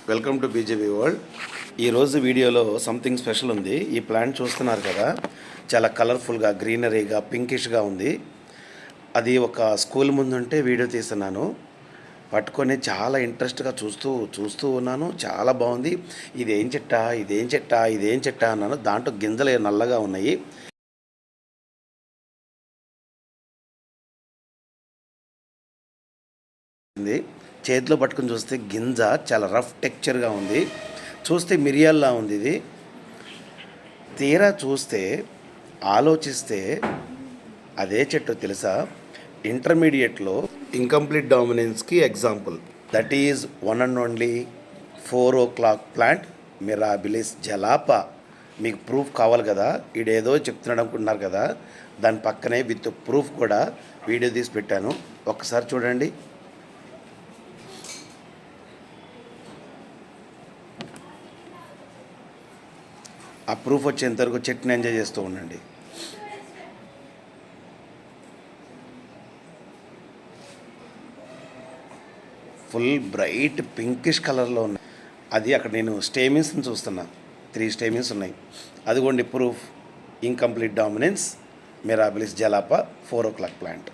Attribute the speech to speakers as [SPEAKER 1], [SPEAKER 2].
[SPEAKER 1] Welcome to BJP world. ఈరోజు వీడియోలో something special ఉంది. ఈ ప్లాంట్ చూస్తున్నారు కదా, చాలా కలర్ఫుల్గా గ్రీనరీగా పింకిష్గా ఉంది. అది ఒక స్కూల్ ముందుంటే వీడియో తీస్తున్నాను. పట్టుకొని చాలా ఇంట్రెస్ట్గా చూస్తూ ఉన్నాను. చాలా బాగుంది. ఇదేం చెట్టా అన్నాను. దాంట్లో గింజలు నల్లగా ఉన్నాయి. చేతిలో పట్టుకుని చూస్తే గింజ చాలా రఫ్ టెక్చర్గా ఉంది. చూస్తే మిరియాల్లా ఉంది. ఇది తీరా చూస్తే ఆలోచిస్తే అదే చెట్టు తెలుసా? ఇంటర్మీడియట్లో ఇన్కంప్లీట్ డామినెన్స్కి example. That is one and only 4 o'clock plant Mirabilis jalapa. మీకు ప్రూఫ్ కావాలి కదా, ఈడేదో చెప్తున్నాడు అనుకుంటున్నారు కదా, దాని పక్కనే విత్ ప్రూఫ్ కూడా వీడియో తీసి పెట్టాను. ఒక్కసారి చూడండి. ఆ ప్రూఫ్ వచ్చేంతవరకు చెట్టుని ఎంజాయ్ చేస్తూ ఉండండి. ఫుల్ బ్రైట్ పింకిష్ కలర్లో ఉన్నాయి. అది అక్కడ నేను స్టేమిన్స్ని చూస్తున్నా. 3 స్టేమిన్స్ ఉన్నాయి. అదిగోండి proof. Incomplete dominance Mirabilis jalapa 4 o'clock plant.